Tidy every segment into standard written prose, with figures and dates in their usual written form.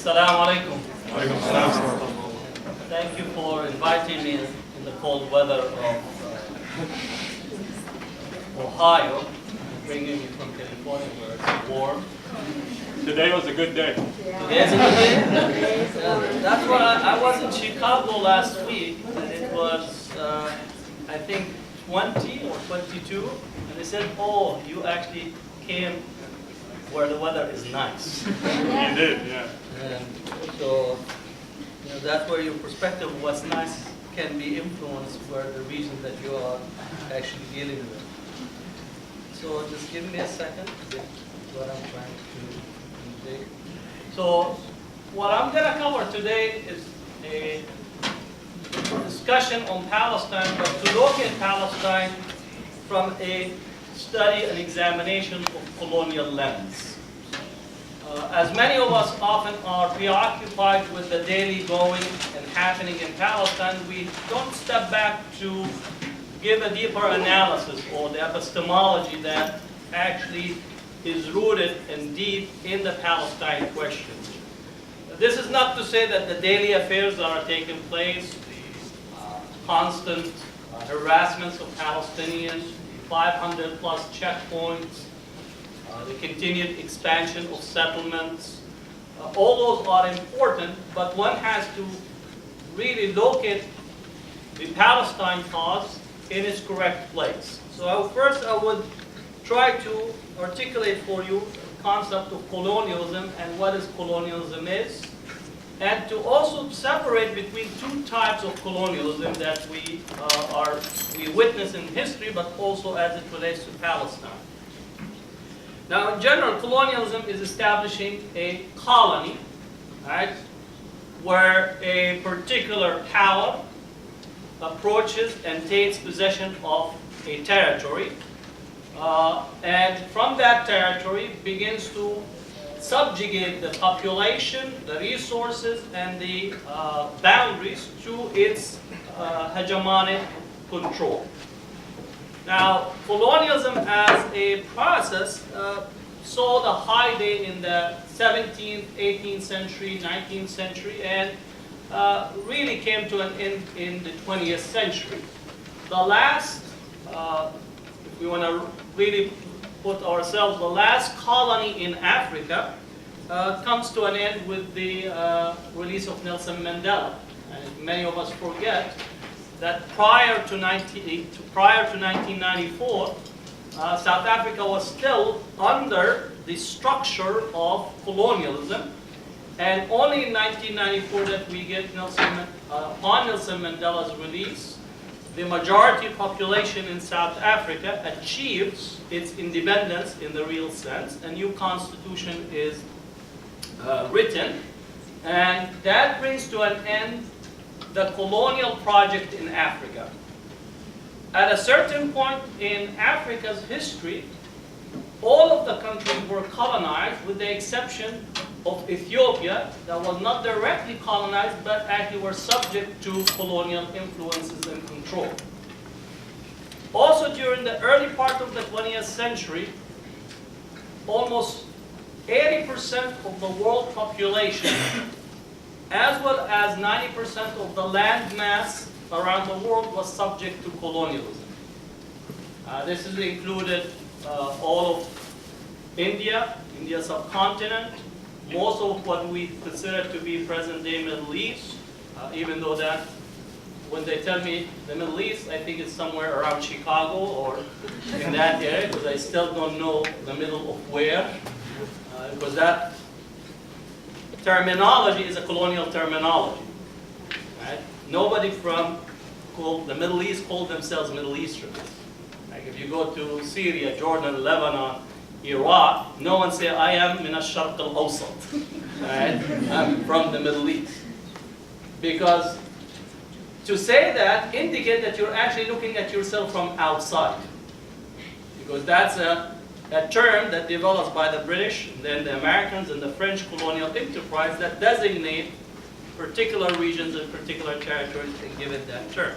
Assalamu alaikum. Thank you for inviting me in the cold weather of Ohio, bringing me from California where it's warm. Today was a good day. Today's a good day? That's what I was in Chicago last week, and it was, I think, 20 or 22, and they said, oh, you actually came where the weather is nice. You did, yeah. And so, that's where your perspective of what's nice can be influenced where the region that you are actually dealing with. So just give me a second to get what I'm trying to do. So what I'm going to cover today is a discussion on Palestine, but to look at Palestine from a study and examination of colonial lens. As many of us often are preoccupied with the daily going and happening in Palestine, we don't step back to give a deeper analysis or the epistemology that actually is rooted and deep in the Palestine question. This is not to say that the daily affairs that are taking place, the constant harassments of Palestinians, 500 plus checkpoints, the continued expansion of settlements, all those are important, but one has to really locate the Palestine cause in its correct place. So first I would try to articulate for you the concept of colonialism and what colonialism is, and to also separate between two types of colonialism that we witness in history, but also as it relates to Palestine. Now, in general, colonialism is establishing a colony, right, where a particular power approaches and takes possession of a territory, and from that territory begins to subjugate the population, the resources, and the boundaries to its hegemonic control. Now, colonialism as a process saw the heyday in the 17th, 18th century, 19th century, and really came to an end in the 20th century. The last, if we want to really put ourselves, the last colony in Africa comes to an end with the release of Nelson Mandela. And many of us forget that prior to 1994, South Africa was still under the structure of colonialism, and only in 1994 that we get upon Nelson Mandela's release, the majority population in South Africa achieves its independence in the real sense. A new constitution is written, and that brings to an end the colonial project in Africa. At a certain point in Africa's history, all of the countries were colonized with the exception of Ethiopia, that was not directly colonized but actually were subject to colonial influences and control. Also during the early part of the 20th century, almost 80% of the world population as well as 90% of the land mass around the world was subject to colonialism. This is included all of India, India's subcontinent, most of what we consider to be present-day Middle East, even though that, when they tell me the Middle East, I think it's somewhere around Chicago or in that area, because I still don't know the middle of where, because that terminology is a colonial terminology. Right? Nobody from the Middle East called themselves Middle Easterns. Like if you go to Syria, Jordan, Lebanon, Iraq, no one say, I am min al-Sharq al-Awsat. Right? I'm from the Middle East. Because to say that indicates that you're actually looking at yourself from outside. Because that's a term that develops by the British, and then the Americans and the French colonial enterprise that designate particular regions and particular territories and give it that term.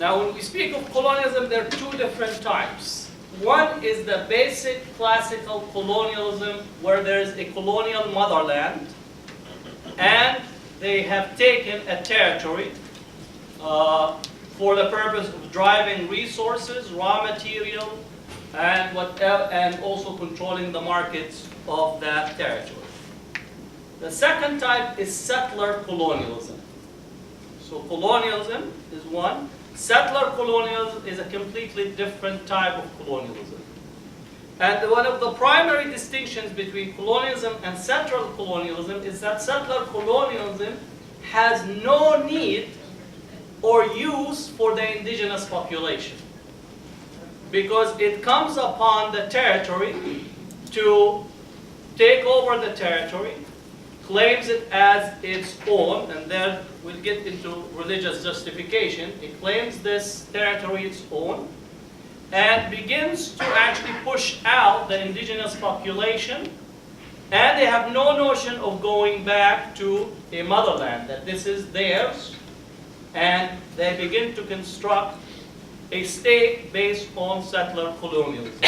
Now when we speak of colonialism, there are two different types. One is the basic classical colonialism, where there is a colonial motherland, and they have taken a territory for the purpose of driving resources, raw material, and also controlling the markets of that territory. The second type is settler colonialism. So colonialism is one. Settler colonialism is a completely different type of colonialism. And one of the primary distinctions between colonialism and settler colonialism is that settler colonialism has no need or use for the indigenous population, because it comes upon the territory to take over the territory, claims it as its own, and then we'll get into religious justification. It claims this territory its own, and begins to actually push out the indigenous population, and they have no notion of going back to a motherland, that this is theirs, and they begin to construct a state based on settler colonialism.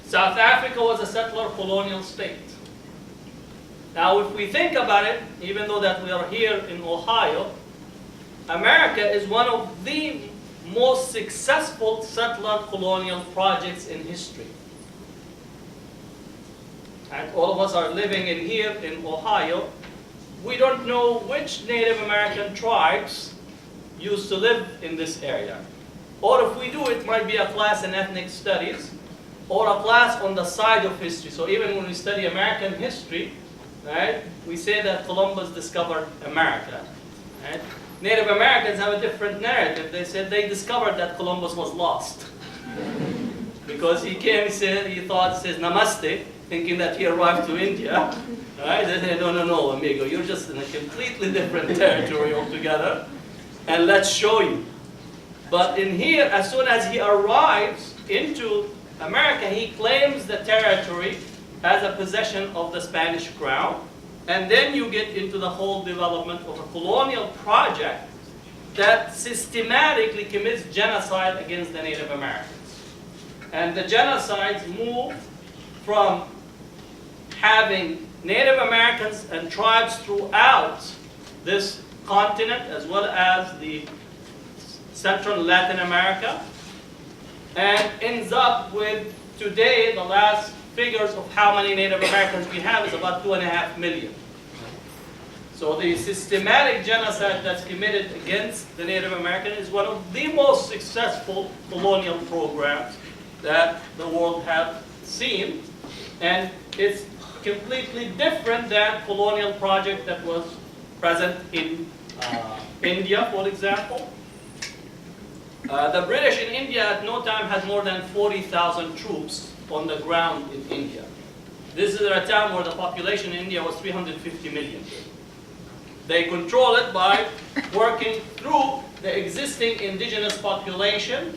South Africa was a settler colonial state. Now, if we think about it, even though that we are here in Ohio, America is one of the most successful settler colonial projects in history. And all of us are living in here in Ohio. We don't know which Native American tribes used to live in this area. Or if we do, it might be a class in ethnic studies, or a class on the side of history. So even when we study American history, right, we say that Columbus discovered America. Right? Native Americans have a different narrative. They said they discovered that Columbus was lost. Because he came, he thought, says namaste, thinking that he arrived to India. Right? They said, no, amigo, you're just in a completely different territory altogether, and let's show you. But in here, as soon as he arrives into America, he claims the territory as a possession of the Spanish crown, and then you get into the whole development of a colonial project that systematically commits genocide against the Native Americans. And the genocides move from having Native Americans and tribes throughout this continent, as well as the Central Latin America, and ends up with today, the last figures of how many Native Americans we have is about 2.5 million. So the systematic genocide that's committed against the Native American is one of the most successful colonial programs that the world has seen, and it's completely different than colonial project that was present in India, for example. The British in India at no time had more than 40,000 troops on the ground in India. This is at a time where the population in India was 350 million. They control it by working through the existing indigenous population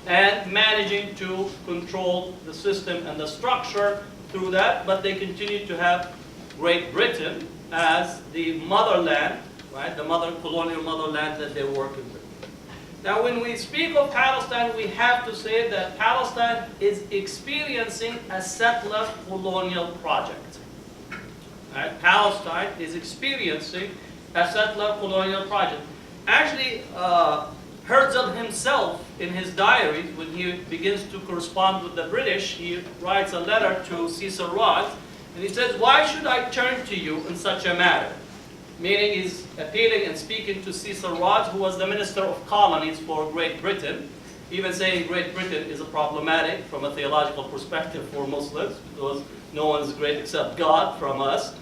and managing to control the system and the structure through that, but they continue to have Great Britain as the motherland, right? The colonial motherland that they're working with. Now, when we speak of Palestine, we have to say that Palestine is experiencing a settler colonial project. Right? Palestine is experiencing a settler colonial project. Actually, Herzl himself, in his diary, when he begins to correspond with the British, he writes a letter to Cecil Rhodes, and he says, "Why should I turn to you in such a matter?" Meaning he's appealing and speaking to Cecil Rhodes, who was the Minister of Colonies for Great Britain, even saying Great Britain is problematic from a theological perspective for Muslims, because no one's great except God from us,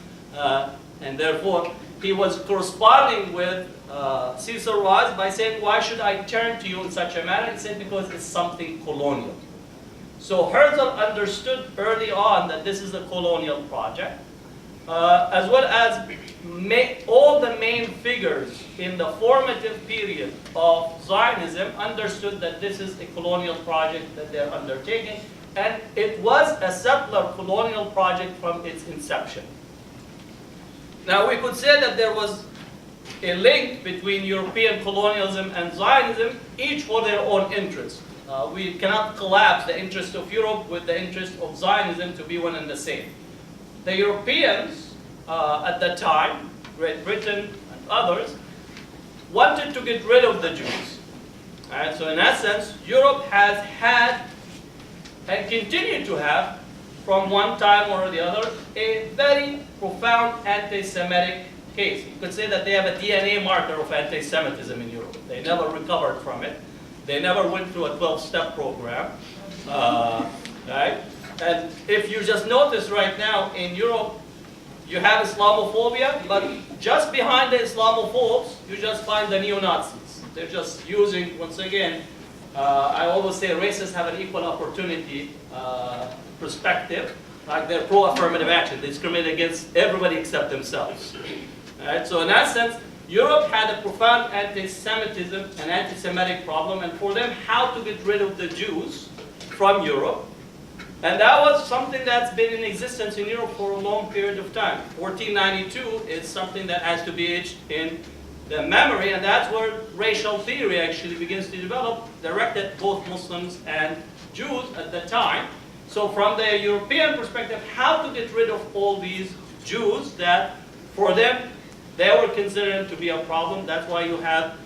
and therefore he was corresponding with Cecil Rhodes by saying, "Why should I turn to you in such a matter?" He said, "Because it's something colonial." So Herzl understood early on that this is a colonial project, as well as all the main figures in the formative period of Zionism understood that this is a colonial project that they're undertaking, and it was a settler colonial project from its inception. Now, we could say that there was a link between European colonialism and Zionism, each for their own interests. we cannot collapse the interest of Europe with the interest of Zionism to be one and the same. The Europeans at that time, Great Britain and others, wanted to get rid of the Jews. Right? So in essence, Europe has had and continue to have, from one time or the other, a very profound anti-Semitic case. You could say that they have a DNA marker of anti-Semitism in Europe. They never recovered from it. They never went through a 12-step program. Right? And if you just notice right now in Europe, you have Islamophobia, but just behind the Islamophobes, you just find the neo-Nazis. They're just using, once again, I always say racists have an equal opportunity perspective, like they're pro-affirmative action. They discriminate against everybody except themselves. Right? So in that sense, Europe had a profound anti-Semitism and anti-Semitic problem, and for them, how to get rid of the Jews from Europe. And that was something that's been in existence in Europe for a long period of time. 1492 is something that has to be etched in the memory, and that's where racial theory actually begins to develop, directed at both Muslims and Jews at the time. So from the European perspective, how to get rid of all these Jews that, for them, they were considered to be a problem. That's why you have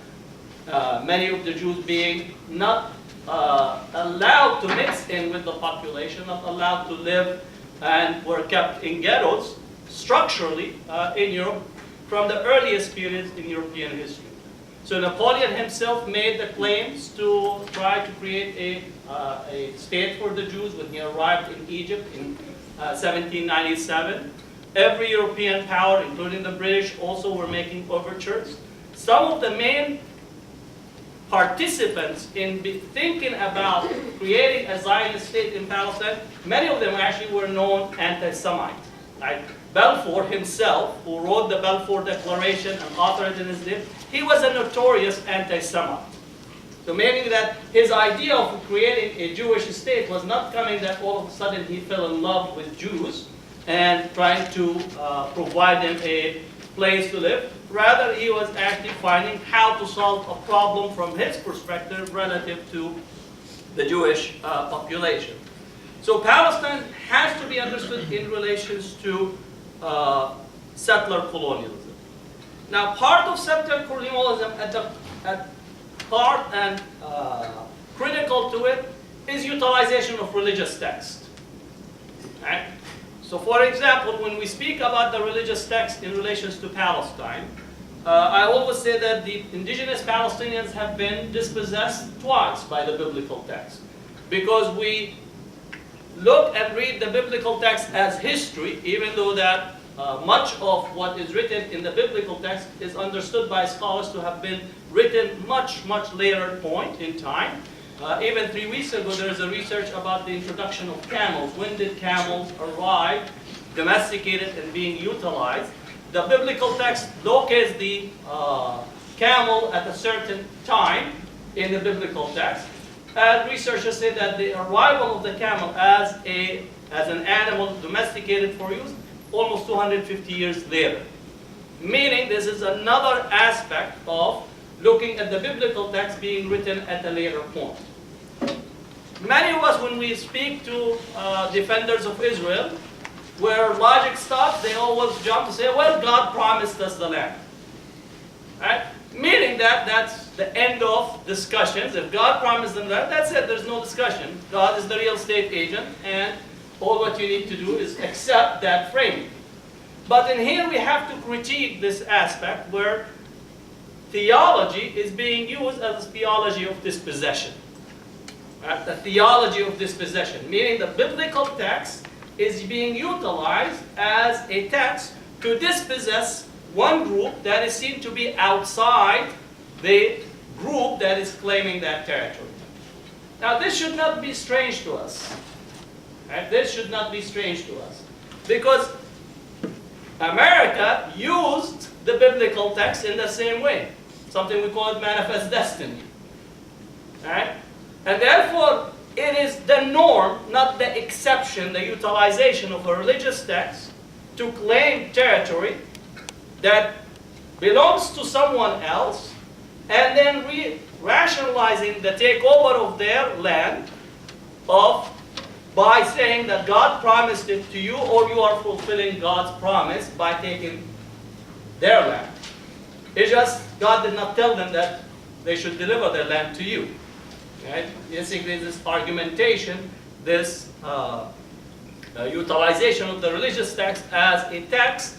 many of the Jews being not allowed to mix in with the population, not allowed to live, and were kept in ghettos structurally in Europe from the earliest periods in European history. So Napoleon himself made the claims to try to create a state for the Jews when he arrived in Egypt in 1797. Every European power, including the British, also were making overtures. Some of the main participants in thinking about creating a Zionist state in Palestine, many of them actually were known anti-Semites. Like Balfour himself, who wrote the Balfour Declaration and authored it in his name, he was a notorious anti-Semite. So meaning that his idea of creating a Jewish state was not coming that all of a sudden he fell in love with Jews and trying to provide them a place to live. Rather, he was actually finding how to solve a problem from his perspective relative to the Jewish population. So Palestine has to be understood in relations to settler colonialism. Now, part of settler colonialism, part and critical to it, is utilization of religious text. Right? So for example, when we speak about the religious text in relations to Palestine, I always say that the indigenous Palestinians have been dispossessed twice by the biblical text. Because we look and read the biblical text as history, even though that much of what is written in the biblical text is understood by scholars to have been written much later point in time. Even 3 weeks ago, there is a research about the introduction of camels. When did camels arrive, domesticated and being utilized? The biblical text locates the camel at a certain time in the biblical text. And researchers say that the arrival of the camel as an animal domesticated for use almost 250 years later. Meaning this is another aspect of looking at the biblical text being written at a later point. Many of us, when we speak to defenders of Israel, where logic stops, they always jump to say, well, God promised us the land. Right? Meaning that that's the end of discussions. If God promised them that, that's it. There's no discussion. God is the real estate agent, and all what you need to do is accept that framing. But in here we have to critique this aspect where theology is being used as a theology of dispossession. Right? The theology of dispossession, meaning the biblical text is being utilized as a text to dispossess one group that is seen to be outside the group that is claiming that territory. Now this should not be strange to us. Right? This should not be strange to us. Because America used the biblical text in the same way. Something we call it manifest destiny. Right? And therefore, it is the norm, not the exception, the utilization of a religious text to claim territory that belongs to someone else, and then rationalizing the takeover of their land by saying that God promised it to you, or you are fulfilling God's promise by taking their land. It's just God did not tell them that they should deliver their land to you. Right? Basically, this argumentation, this utilization of the religious text as a text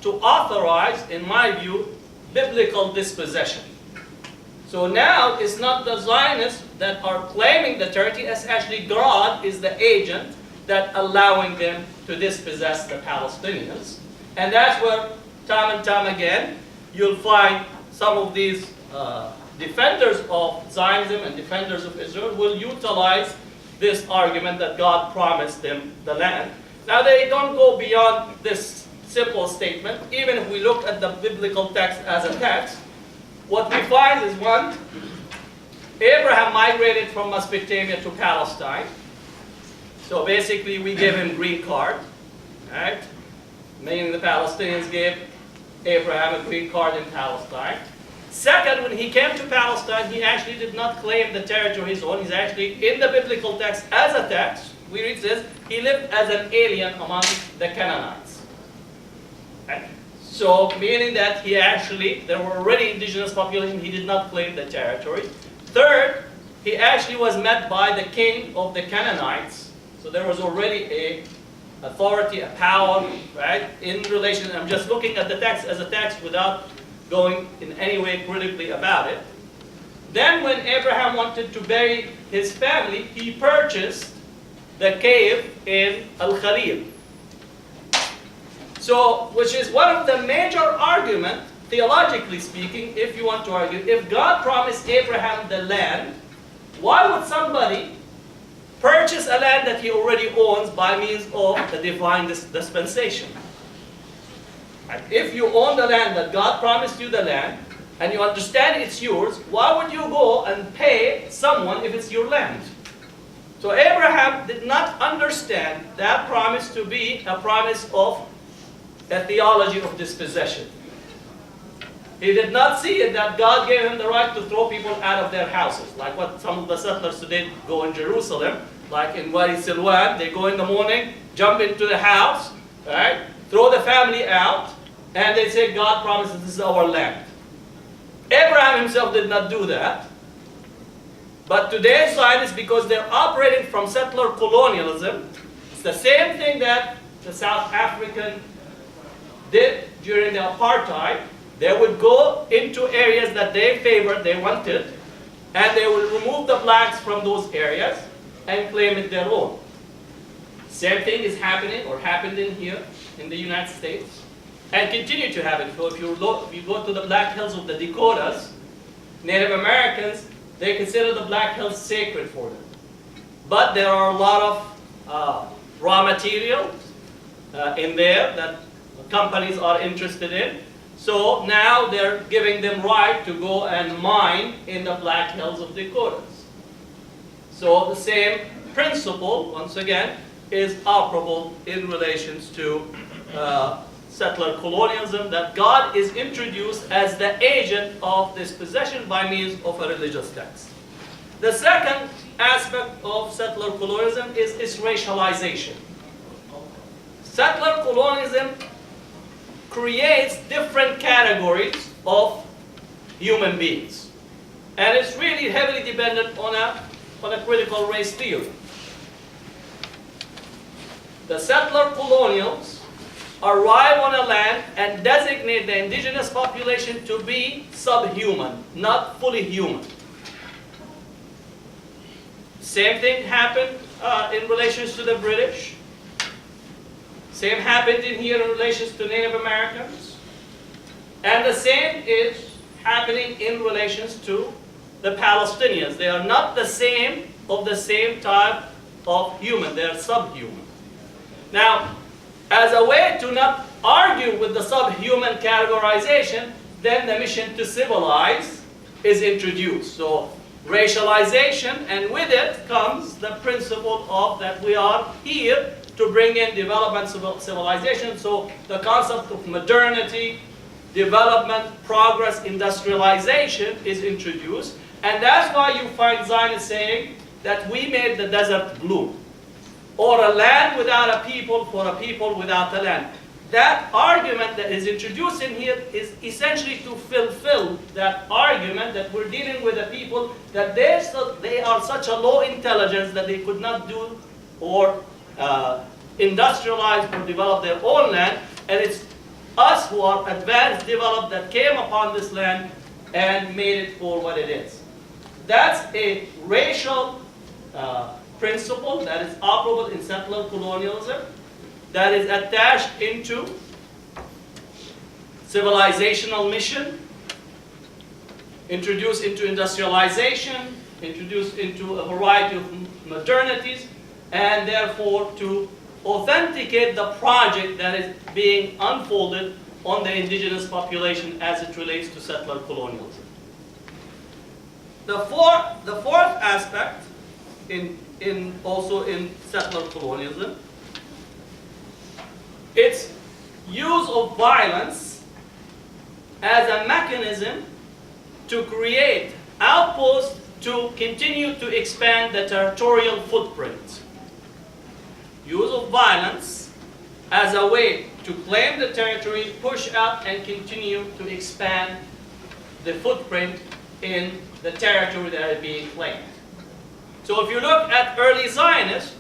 to authorize, in my view, biblical dispossession. So now it's not the Zionists that are claiming the territory, as actually God is the agent that allowing them to dispossess the Palestinians. And that's where, time and time again, you'll find some of these defenders of Zionism and defenders of Israel will utilize this argument that God promised them the land. Now they don't go beyond this simple statement. Even if we look at the biblical text as a text, what we find is, one, Abraham migrated from Mesopotamia to Palestine. So basically we gave him green card, right? Meaning the Palestinians gave Abraham a green card in Palestine. Second, when he came to Palestine, he actually did not claim the territory his own. He's actually, in the biblical text, as a text, we read this, he lived as an alien among the Canaanites. Okay? So, meaning that he actually, there were already indigenous population, he did not claim the territory. Third, he actually was met by the king of the Canaanites. So there was already a authority, a power, right, in relation. I'm just looking at the text as a text without going in any way critically about it. Then when Abraham wanted to bury his family, he purchased the cave in Al-Khalil. So, which is one of the major arguments, theologically speaking, if you want to argue, if God promised Abraham the land, why would somebody purchase a land that he already owns by means of the divine dispensation? And if you own the land, that God promised you the land, and you understand it's yours, why would you go and pay someone if it's your land? So Abraham did not understand that promise to be a promise of a theology of dispossession. He did not see it that God gave him the right to throw people out of their houses, like what some of the settlers today go in Jerusalem, like in Wadi Silwan. They go in the morning, jump into the house, right, throw the family out, and they say, God promises this is our land. Abraham himself did not do that. But today's Zionists, because they're operating from settler colonialism, it's the same thing that the South African did during the apartheid. They would go into areas that they favored, they wanted, and they would remove the blacks from those areas and claim it their own. Same thing is happening, or happened in here in the United States, and continue to happen. So if you go to the Black Hills of the Dakotas, Native Americans, they consider the Black Hills sacred for them. But there are a lot of raw materials in there that companies are interested in. So now they're giving them right to go and mine in the Black Hills of Dakotas. So the same principle, once again, is operable in relations to settler colonialism, that God is introduced as the agent of dispossession by means of a religious text. The second aspect of settler colonialism is its racialization. Settler colonialism creates different categories of human beings. And it's really heavily dependent on a critical race theory. The settler colonials arrive on a land and designate the indigenous population to be subhuman, not fully human. Same thing happened in relations to the British. Same happened in here in relations to Native Americans. And the same is happening in relations to the Palestinians. They are not the same type of human. They are subhuman. Now, as a way to not argue with the subhuman categorization, then the mission to civilize is introduced. So racialization, and with it comes the principle of that we are here to bring in development civilization. So the concept of modernity, development, progress, industrialization is introduced. And that's why you find Zionists saying that we made the desert bloom, or a land without a people for a people without a land. That argument that is introduced in here is essentially to fulfill that argument that we're dealing with a people that they are such a low intelligence that they could not do or industrialize or develop their own land, and it's us who are advanced, developed, that came upon this land and made it for what it is. That's a racial principle that is operable in settler colonialism, that is attached into civilizational mission, introduced into industrialization, introduced into a variety of modernities, and therefore to authenticate the project that is being unfolded on the indigenous population as it relates to settler colonialism. The fourth aspect also in settler colonialism, it's use of violence as a mechanism to create outposts to continue to expand the territorial footprint. Use of violence as a way to claim the territory, push out, and continue to expand the footprint in the territory that is being claimed. So if you look at early Zionists,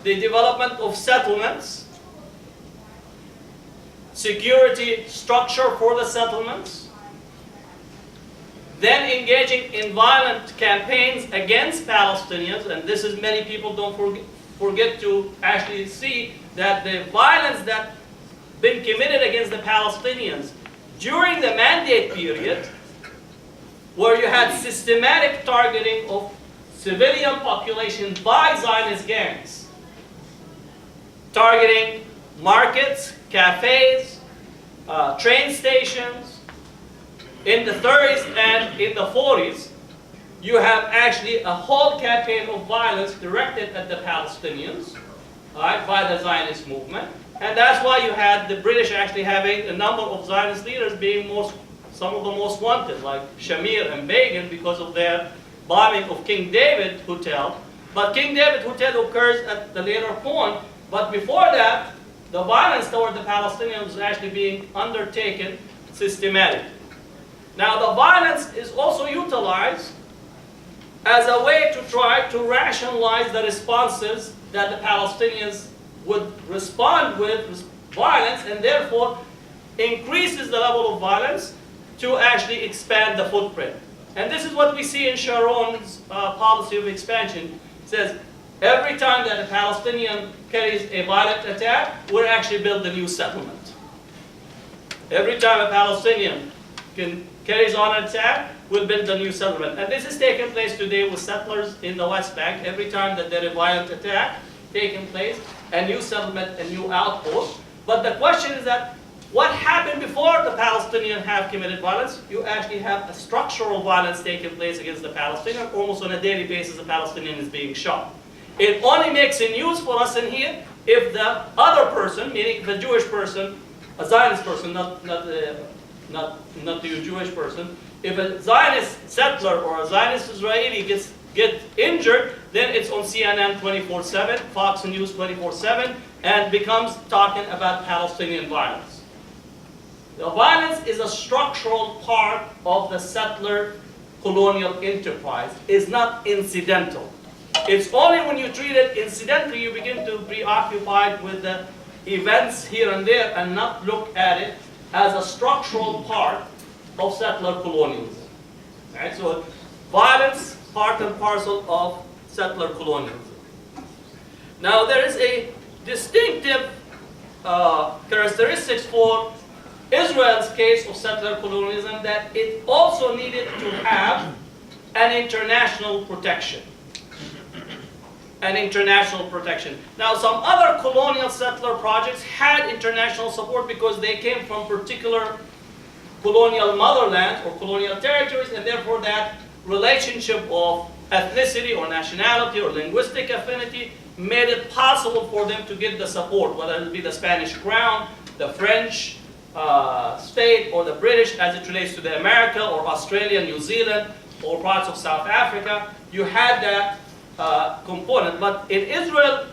the development of settlements, security structure for the settlements, then engaging in violent campaigns against Palestinians, and this is many people don't forget to actually see that the violence that been committed against the Palestinians during the mandate period, where you had systematic targeting of civilian population by Zionist gangs, targeting markets, cafes, train stations. In the 30s and in the 40s, you have actually a whole campaign of violence directed at the Palestinians, right, by the Zionist movement. And that's why you had the British actually having a number of Zionist leaders being some of the most wanted, like Shamir and Begin, because of their bombing of King David Hotel. But King David Hotel occurs at the later point. But before that, the violence toward the Palestinians was actually being undertaken systematically. Now, the violence is also utilized as a way to try to rationalize the responses that the Palestinians would respond with violence, and therefore increases the level of violence to actually expand the footprint. And this is what we see in Sharon's policy of expansion. It says, every time that a Palestinian carries a violent attack, we'll actually build a new settlement. Every time a Palestinian carries on an attack, we'll build a new settlement. And this is taking place today with settlers in the West Bank. Every time that there is a violent attack taking place, a new settlement, a new outpost. But the question is that what happened before the Palestinians have committed violence? You actually have a structural violence taking place against the Palestinians. Almost on a daily basis, the Palestinian is being shot. It only makes a news for us in here if the other person, meaning the Jewish person, a Zionist person, not the Jewish person, if a Zionist settler or a Zionist Israeli gets injured, then it's on CNN 24/7, Fox News 24/7, and becomes talking about Palestinian violence. The violence is a structural part of the settler colonial enterprise. It's not incidental. It's only when you treat it incidentally you begin to be occupied with the events here and there and not look at it as a structural part of settler colonialism. Right? So violence, part and parcel of settler colonialism. Now there is a distinctive characteristics for Israel's case of settler colonialism, that it also needed to have an international protection. An international protection. Now, some other colonial settler projects had international support because they came from particular colonial motherlands or colonial territories, and therefore that relationship of ethnicity or nationality or linguistic affinity made it possible for them to get the support, whether it be the Spanish crown, the French state or the British as it relates to the America or Australia, New Zealand, or parts of South Africa, you had that component. But in Israel's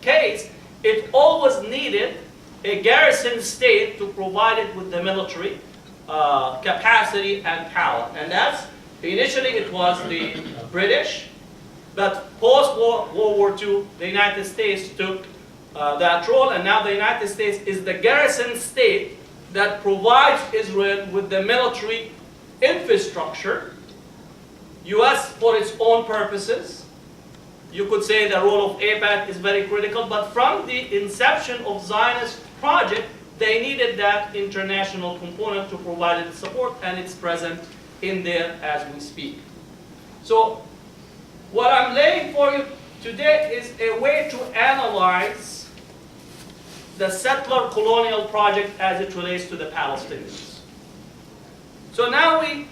case, it always needed a garrison state to provide it with the military capacity and power. And that's, initially it was the British, but post-World War II, the United States took that role, and now the United States is the garrison state that provides Israel with the military infrastructure, US for its own purposes. You could say the role of AIPAC is very critical, but from the inception of Zionist project, they needed that international component to provide it support, and it's present in there as we speak. So what I'm laying for you today is a way to analyze the settler colonial project as it relates to the Palestinians. So now we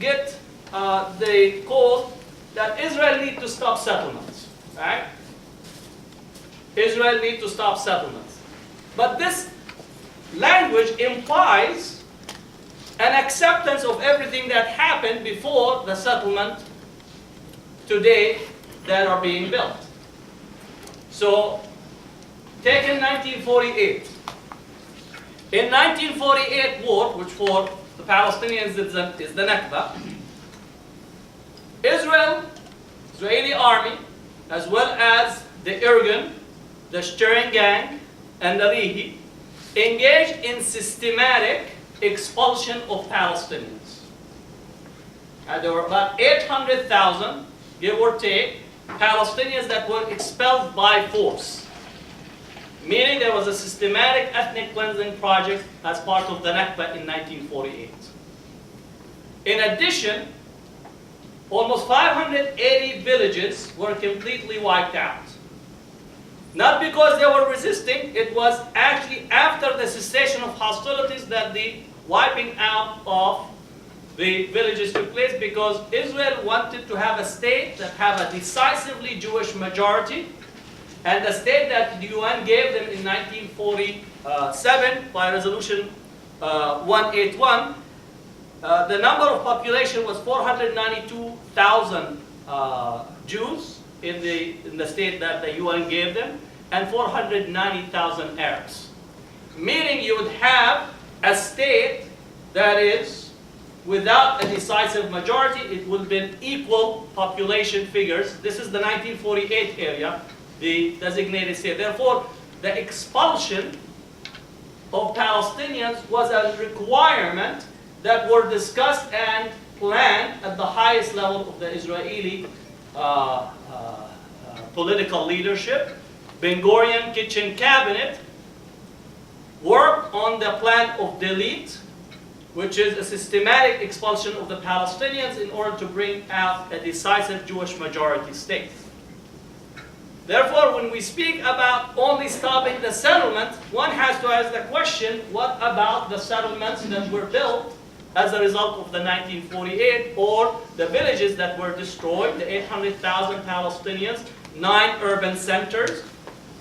get the call that Israel needs to stop settlements, right? Israel needs to stop settlements. But this language implies an acceptance of everything that happened before the settlement today that are being built. So, take in 1948. In 1948 war, which for the Palestinians is the Nakba, Israeli army, as well as the Irgun, the Stern Gang, and the Lehi, engaged in systematic expulsion of Palestinians. There were about 800,000, give or take, Palestinians that were expelled by force. Meaning there was a systematic ethnic cleansing project as part of the Nakba in 1948. In addition, almost 580 villages were completely wiped out. Not because they were resisting, it was actually after the cessation of hostilities that the wiping out of the villages took place, because Israel wanted to have a state that have a decisively Jewish majority, and the state that the UN gave them in 1947 by Resolution 181, the number of population was 492,000 Jews in the state that the UN gave them, and 490,000 Arabs. Meaning you would have a state that is without a decisive majority. It would have been equal population figures. This is the 1948 area, the designated state. Therefore, the expulsion of Palestinians was a requirement that were discussed and planned at the highest level of the Israeli political leadership. Ben-Gurion Kitchen Cabinet worked on the plan of delete, which is a systematic expulsion of the Palestinians in order to bring out a decisive Jewish majority state. Therefore, when we speak about only stopping the settlement, one has to ask the question, what about the settlements that were built as a result of the 1948, or the villages that were destroyed, the 800,000 Palestinians, 9 urban centers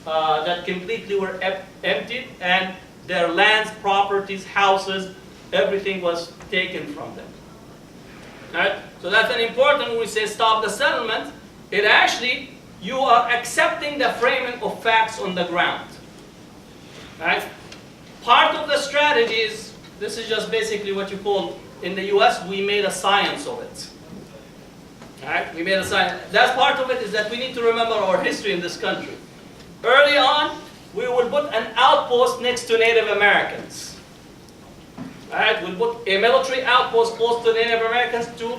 that completely were emptied, and their lands, properties, houses, everything was taken from them. Right? So that's an important, when we say stop the settlement, it actually, you are accepting the framing of facts on the ground. Right? Part of the strategy is, this is just basically what you call, in the US, we made a science of it. Right? We made a science. That's part of it, is that we need to remember our history in this country. Early on, we would put an outpost next to Native Americans. Right? We'll put a military outpost close to Native Americans to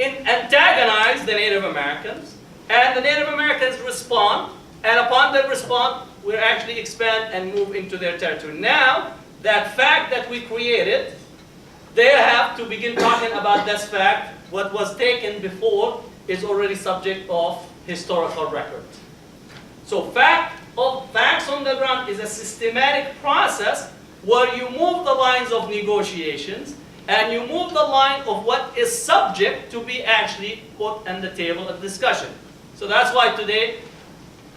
antagonize the Native Americans. And the Native Americans respond, and upon their response, we actually expand and move into their territory. Now, that fact that we created, they have to begin talking about this fact. What was taken before is already subject of historical record. So facts on the ground is a systematic process where you move the lines of negotiations and you move the line of what is subject to be actually put on the table of discussion. So that's why today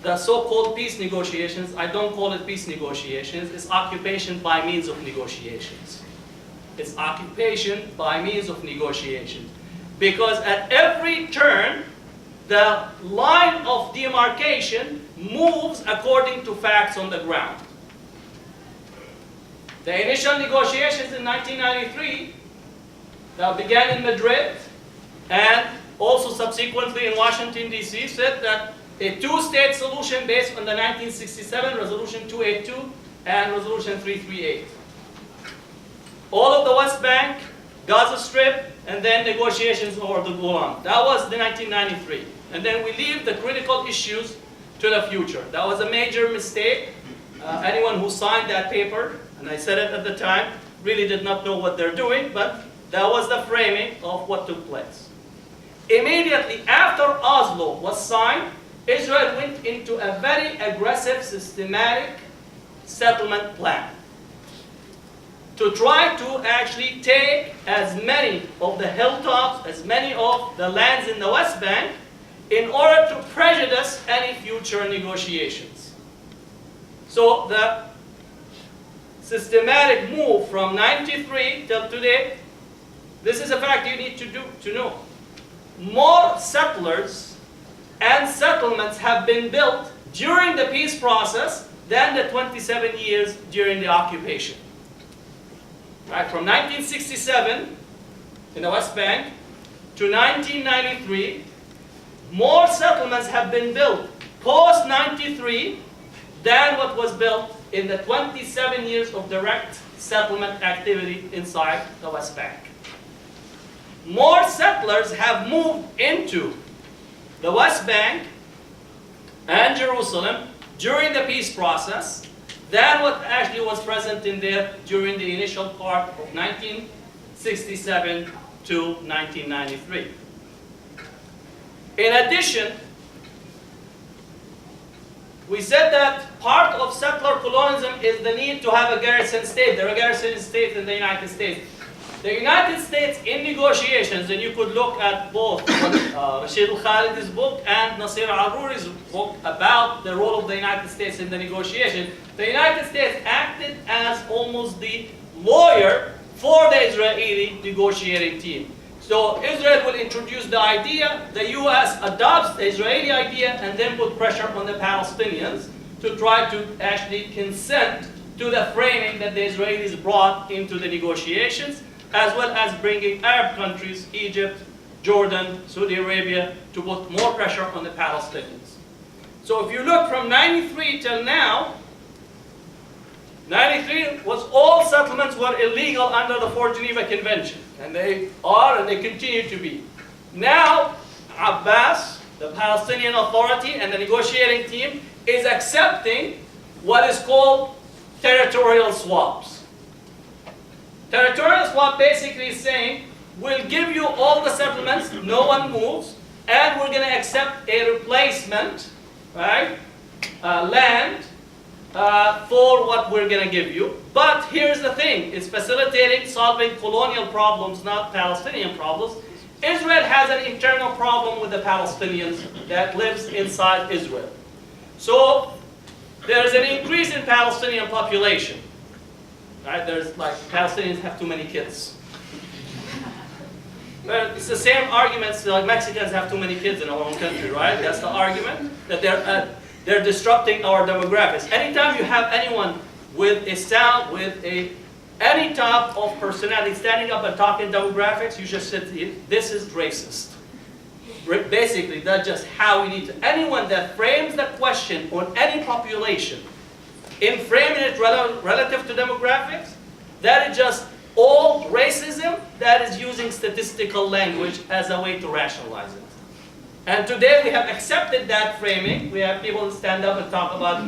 the so-called peace negotiations. I don't call it peace negotiations. It's occupation by means of negotiations. It's occupation by means of negotiations. Because at every turn, the line of demarcation moves according to facts on the ground. The initial negotiations in 1993 that began in Madrid and also subsequently in Washington, D.C. said that a two-state solution based on the 1967 Resolution 282 and Resolution 338. All of the West Bank, Gaza Strip, and then negotiations over the Golan. That was the 1993. And then we leave the critical issues to the future. That was a major mistake. Anyone who signed that paper, and I said it at the time, really did not know what they're doing, but that was the framing of what took place. Immediately after Oslo was signed, Israel went into a very aggressive, systematic settlement plan to try to actually take as many of the hilltops, as many of the lands in the West Bank, in order to prejudice any future negotiations. So the systematic move from 93 till today, this is a fact you need to know. More settlers and settlements have been built during the peace process than the 27 years during the occupation. Right, from 1967 in the West Bank to 1993, more settlements have been built post-93 than what was built in the 27 years of direct settlement activity inside the West Bank. More settlers have moved into the West Bank and Jerusalem during the peace process than what actually was present in there during the initial part of 1967 to 1993. In addition, we said that part of settler colonialism is the need to have a garrison state. There are garrison states in the United States. The United States in negotiations, and you could look at both Rashid al-Khalid's book and Nasir al-Aruri's book about the role of the United States in the negotiation. The United States acted as almost the lawyer for the Israeli negotiating team. So Israel will introduce the idea, the US adopts the Israeli idea, and then put pressure on the Palestinians to try to actually consent to the framing that the Israelis brought into the negotiations, as well as bringing Arab countries, Egypt, Jordan, Saudi Arabia, to put more pressure on the Palestinians. So if you look from 93 till now, 93 was all settlements were illegal under the Fourth Geneva Convention. And they are and they continue to be. Now, Abbas, the Palestinian Authority and the negotiating team is accepting what is called territorial swaps. Territorial swap basically is saying, we'll give you all the settlements, no one moves, and we're going to accept a replacement, right, land for what we're going to give you. But here's the thing, it's facilitating solving colonial problems, not Palestinian problems. Israel has an internal problem with the Palestinians that lives inside Israel. So there's an increase in Palestinian population. Right? There's like Palestinians have too many kids. But it's the same arguments like Mexicans have too many kids in our own country, right? That's the argument that they're disrupting our demographics. Anytime you have anyone with a sound, with any type of personality standing up and talking demographics, you just said this is racist. Basically, that's just how we need to. Anyone that frames the question on any population in framing it relative to demographics, that is just old racism that is using statistical language as a way to rationalize it. And today we have accepted that framing. We have people stand up and talk about,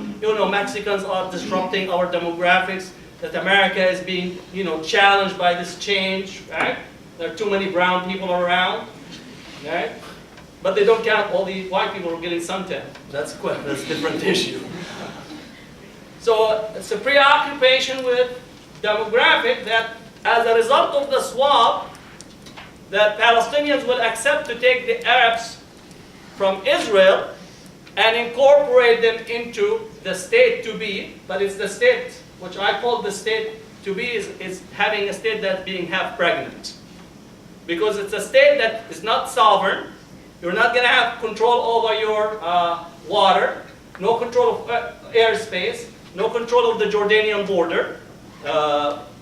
Mexicans are disrupting our demographics, that America is being, challenged by this change, right? There are too many brown people around, right? But they don't count all the white people who are getting suntan. That's a different issue. So it's a preoccupation with demographic that as a result of the swap, that Palestinians will accept to take the Arabs from Israel and incorporate them into the state to be, but it's the state, which I call the state to be, is having a state that's being half pregnant. Because it's a state that is not sovereign. You're not going to have control over your water, no control of airspace, no control of the Jordanian border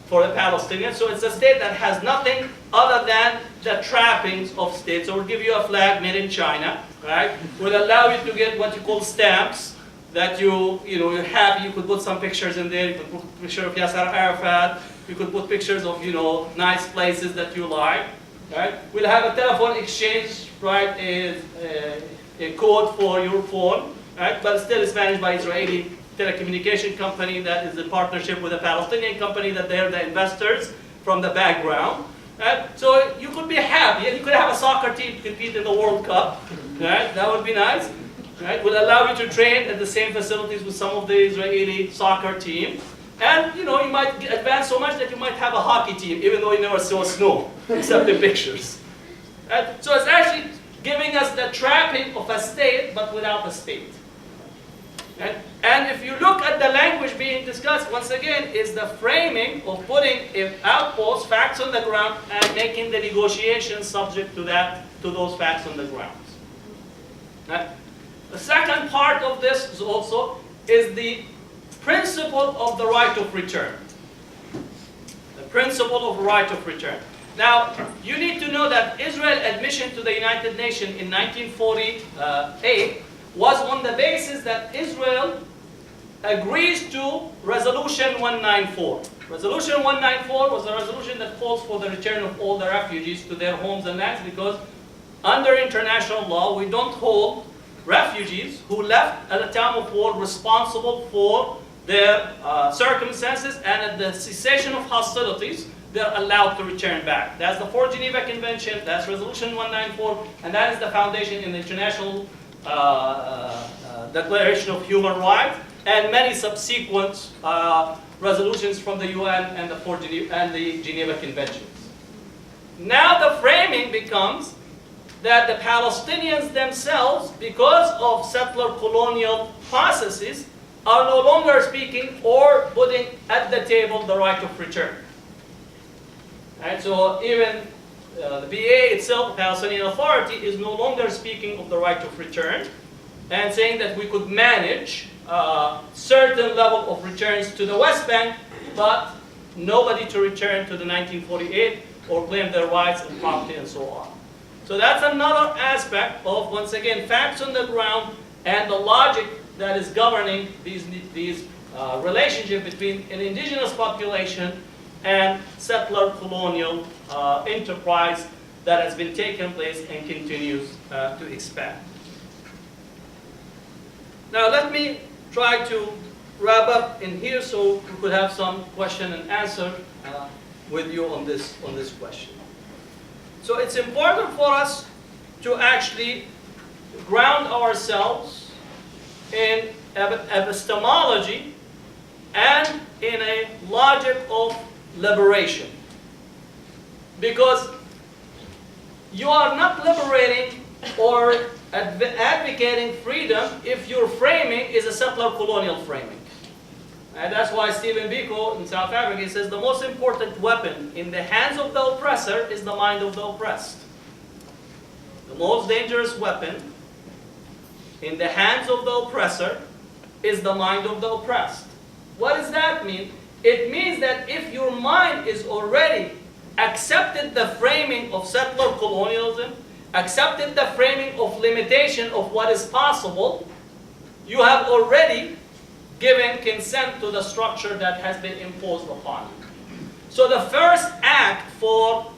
for the Palestinians. So it's a state that has nothing other than the trappings of state. So we'll give you a flag made in China, right? Will allow you to get what you call stamps that you have. You could put some pictures in there. You could put a picture of Yasser Arafat. You could put pictures of nice places that you like. Right? We'll have a telephone exchange, right? A code for your phone, right? But still is managed by Israeli telecommunication company that is in partnership with a Palestinian company that they're the investors from the background. Right? So you could be happy. You could have a soccer team compete in the World Cup. Right? That would be nice. Right? Will allow you to train at the same facilities with some of the Israeli soccer team. And you might advance so much that you might have a hockey team, even though you never saw snow, except in pictures. Right? So it's actually giving us the trapping of a state, but without a state. Right? And if you look at the language being discussed, once again, is the framing of putting outposts, facts on the ground, and making the negotiations subject to those facts on the ground. Right? The second part of this is the principle of the right of return. The principle of right of return. Now, you need to know that Israel's admission to the United Nations in 1948 was on the basis that Israel agrees to Resolution 194. Resolution 194 was a resolution that calls for the return of all the refugees to their homes and lands, because under international law, we don't hold refugees who left at a time of war responsible for their circumstances, and at the cessation of hostilities, they're allowed to return back. That's the Fourth Geneva Convention, that's Resolution 194, and that is the foundation in the International Declaration of Human Rights, and many subsequent resolutions from the UN and the Geneva Conventions. Now the framing becomes that the Palestinians themselves, because of settler colonial processes, are no longer speaking or putting at the table the right of return. Right? So even the PA itself, the Palestinian Authority, is no longer speaking of the right of return and saying that we could manage certain level of returns to the West Bank, but nobody to return to the 1948 or claim their rights and property and so on. So that's another aspect of, once again, facts on the ground and the logic that is governing these relationship between an indigenous population and settler colonial enterprise that has been taking place and continues to expand. Now let me try to wrap up in here so we could have some question and answer with you on this question. So it's important for us to actually ground ourselves in epistemology and in a logic of liberation. Because you are not liberating or advocating freedom if your framing is a settler colonial framing. And that's why Stephen Biko in South Africa says the most important weapon in the hands of the oppressor is the mind of the oppressed. The most dangerous weapon in the hands of the oppressor is the mind of the oppressed. What does that mean? It means that if your mind is already accepted the framing of settler colonialism, accepted the framing of limitation of what is possible, you have already given consent to the structure that has been imposed upon you. So the first act for